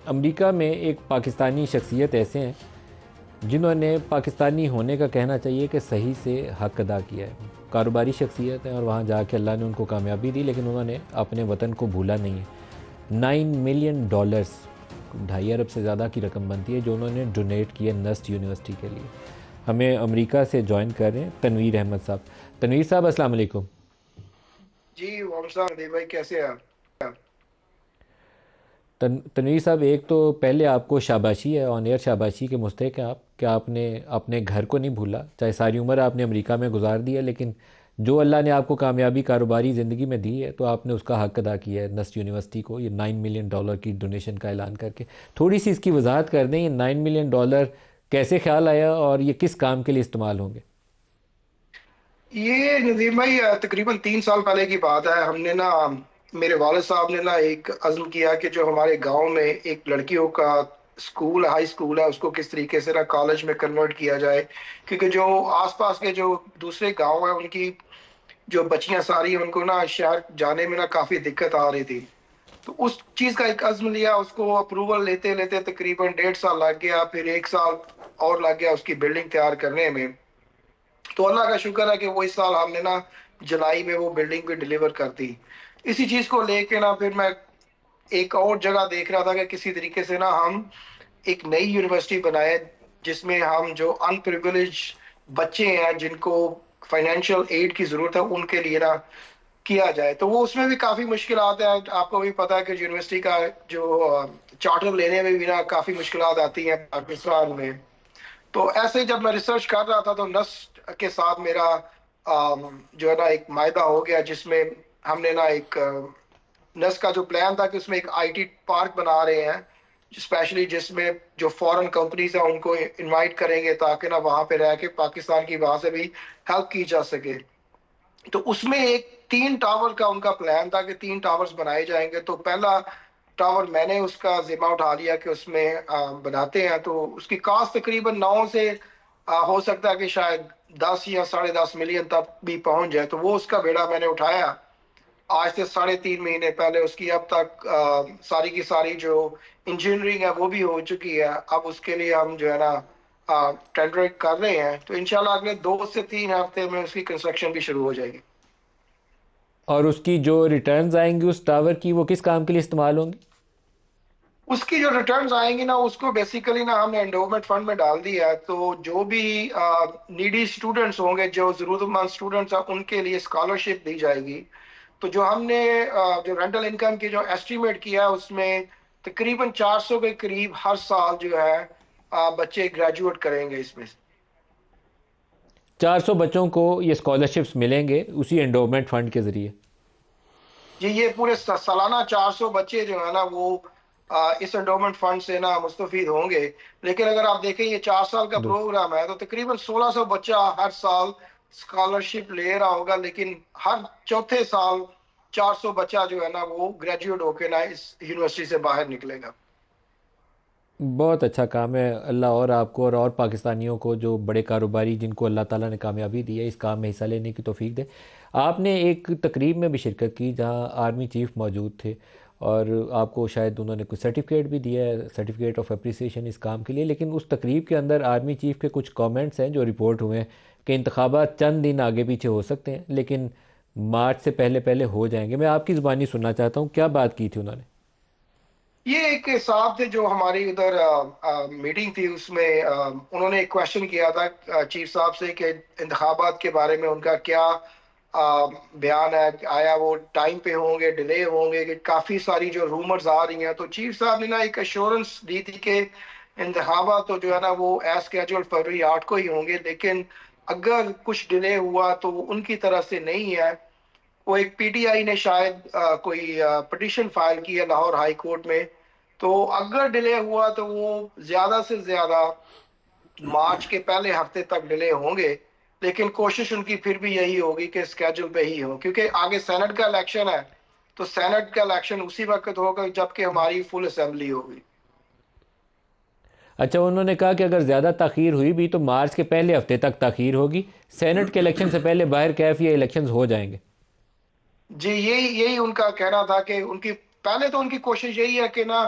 امریکہ میں ایک پاکستانی شخصیت ایسے ہیں جنہوں نے پاکستانی ہونے کا کہنا چاہیے کہ صحیح سے حق ادا کیا ہے. کاروباری شخصیت ہے اور وہاں جا کے اللہ نے ان کو کامیابی دی، لیکن انہوں نے اپنے وطن کو بھولا نہیں ہے. $9 ملین، 2.5 ارب سے زیادہ کی رقم بنتی ہے، جو انہوں نے ڈونیٹ کی ہے نسٹ یونیورسٹی کے لیے. ہمیں امریکہ سے جوائن کر رہے ہیں تنویر احمد صاحب. تنویر صاحب السلام علیکم. جی وعلیکم السلام دی بھائی، کیسے ہیں آپ؟ تنویر صاحب، ایک تو پہلے آپ کو شاباشی ہے، آن ایئر شاباشی کے مستحق ہیں آپ، کہ آپ نے اپنے گھر کو نہیں بھولا. چاہے ساری عمر آپ نے امریکہ میں گزار دی ہے، لیکن جو اللہ نے آپ کو کامیابی کاروباری زندگی میں دی ہے تو آپ نے اس کا حق ادا کیا ہے نسٹ یونیورسٹی کو یہ $9 ملین کی ڈونیشن کا اعلان کر کے. تھوڑی سی اس کی وضاحت کر دیں، یہ $9 ملین کیسے خیال آیا اور یہ کس کام کے لیے استعمال ہوں گے؟ یہ ندیم بھائی تقریباً 3 سال پہلے کی بات ہے. ہم نے نا میرے والد صاحب نے نا ایک عزم کیا کہ جو ہمارے گاؤں میں ایک لڑکیوں کا اسکول ہائی اسکول ہے، اس کو کس طریقے سے نا کالج میں کنورٹ کیا جائے، کیونکہ جو آس پاس کے جو دوسرے گاؤں ہیں ان کی جو بچیاں ساری ان کو نا شہر جانے میں نا کافی دقت آ رہی تھی. تو اس چیز کا ایک عزم لیا، اس کو اپروول لیتے لیتے تقریباً 1.5 سال لگ گیا، پھر 1 سال اور لگ گیا اس کی بلڈنگ تیار کرنے میں. تو اللہ کا شکر ہے کہ وہ اس سال ہم نے نا جولائی میں وہ بلڈنگ بھی ڈلیور کر دی. اسی چیز کو لے کے نا پھر میں ایک اور جگہ دیکھ رہا تھا کہ کسی طریقے سے نا ہم ایک نئی یونیورسٹی بنائے جس میں ہم جو ان پریویلیج بچے ہیں جن کو فائنینشیل ایڈ کی ضرورت ہے ان کے لیے نا کیا جائے. تو وہ اس میں بھی کافی مشکلات ہیں، آپ کو بھی پتا ہے کہ یونیورسٹی کا جو چارٹر لینے میں بھی نا کافی مشکلات آتی ہیں پاکستان میں. تو ایسے ہی جب میں ریسرچ کر رہا تھا تو نسٹ کے ساتھ میرا جو ہے نا ایک معاہدہ ہو گیا، جس میں ہم نے نا ایک نسٹ کا جو پلان تھا کہ اس میں ایک آئی ٹی پارک بنا رہے ہیں اسپیشلی، جس میں جو فورن کمپنیز ہیں ان کو انوائٹ کریں گے تاکہ نا وہاں پہ رہ کے پاکستان کی وہاں سے بھی ہیلپ کی جا سکے. تو اس میں ایک 3 ٹاور کا ان کا پلان تھا کہ 3 ٹاورز بنائے جائیں گے. تو پہلا ٹاور میں نے اس کا ذمہ اٹھا لیا کہ اس میں بناتے ہیں. تو اس کی کاسٹ تقریباً 9 سے ہو سکتا ہے کہ شاید 10 یا 10.5 ملین تک بھی پہنچ جائے. تو وہ اس کا بیڑا میں نے اٹھایا آج سے 3.5 مہینے پہلے. اس کی اب تک ساری کی ساری جو انجینئرنگ ہے وہ بھی ہو چکی ہے. اب اس کے لیے ہم جو ہے نا ٹینڈر کر رہے ہیں. تو انشاءاللہ اگلے 2 سے 3 ہفتے میں اس کی کنسٹرکشن بھی شروع ہو جائے گی. اور اس کی جو ریٹرنز آئیں گی اس ٹاور کی، وہ کس کام کے لیے استعمال ہوں گی؟ اس کی جو ریٹرنز آئیں گی نا اس کو بیسیکلی نا ہم نے انڈومنٹ فنڈ میں ڈال دیا ہے. تو جو بھی نیڈی اسٹوڈنٹس ہوں گے، جو ضرورت مند اسٹوڈنٹس ہیں، ان کے لیے اسکالرشپ دی جائے گی. تو جو ہم نے جو رینٹل انکم کی جو ایسٹیمیٹ کیا اس میں تقریباً 400 کے قریب ہر سال جو ہے بچے گریجویٹ کریں گے اس میں. 400 بچوں کو یہ اسکالرشپس ملیں گے اسی انڈومنٹ فنڈ کے ذریعے؟ جی یہ پورے سالانہ 400 بچے جو ہے نا وہ اس انڈومنٹ فنڈ سے نا مستفید ہوں گے. لیکن اگر آپ دیکھیں یہ 4 سال کا درست. پروگرام ہے تو تقریباً 1600 بچہ ہر سال اسکالرشپ لے رہا ہوگا، لیکن ہر چوتھے سال 400 بچہ جو ہے نا وہ گریجویٹ ہو کے نا اس یونیورسٹی سے باہر نکلے گا. بہت اچھا کام ہے. اللہ اور آپ کو اور پاکستانیوں کو جو بڑے کاروباری جن کو اللہ تعالیٰ نے کامیابی دی ہے اس کام میں حصہ لینے کی توفیق دے. آپ نے ایک تقریب میں بھی شرکت کی جہاں آرمی چیف موجود تھے اور آپ کو شاید انہوں نے کوئی سرٹیفکیٹ بھی دیا ہے، سرٹیفکیٹ آف اپریسیشن اس کام کے لیے. لیکن اس تقریب کے اندر آرمی چیف کے کچھ کامنٹس ہیں جو رپورٹ ہوئے ہیں کہ انتخابات چند دن آگے پیچھے ہو سکتے ہیں لیکن مارچ سے پہلے پہلے ہو جائیں گے. میں آپ کی زبانی سننا چاہتا ہوں، کیا بات کی تھی انہوں نے؟ یہ ایک صاحب تھے جو ہماری ادھر میٹنگ تھی، اس میں انہوں نے ایک کویشچن کیا تھا چیف صاحب سے کہ انتخابات کے بارے میں ان کا کیا بیان ہے. آیا وہ ٹائم پہ ہوں گے، ڈیلے ہوں گے؟ کہ کافی ساری جو رومرز آ رہی ہیں. تو چیف صاحب نے نا ایک ایشورنس دی تھی کہ انتخابات تو جو ہے نا وہ ایز کیجول فروری 8 کو ہی ہوں گے، لیکن اگر کچھ ڈیلے ہوا تو وہ ان کی طرف سے نہیں ہے. وہ ایک پی ٹی آئی نے شاید کوئی پٹیشن فائل کی ہے لاہور ہائی کورٹ میں. تو اگر ڈیلے ہوا تو وہ زیادہ سے زیادہ مارچ کے پہلے ہفتے تک ڈیلے ہوں گے. لیکن کوشش ان کی پھر بھی یہی ہوگی کہ اسکیجول پہ ہی ہو، کیونکہ آگے سینٹ کا الیکشن ہے. تو سینٹ کا الیکشن اسی وقت ہوگا جبکہ ہماری فل اسمبلی ہوگی. اچھا، انہوں نے کہا کہ اگر زیادہ تاخیر ہوئی بھی تو مارچ کے پہلے ہفتے تک تاخیر ہوگی، سینٹ کے الیکشن سے پہلے باہر کیف یہ الیکشنز ہو جائیں گے. جی یہی ان کا کہنا تھا کہ ان کی پہلے تو ان کی کوشش یہی ہے کہ نا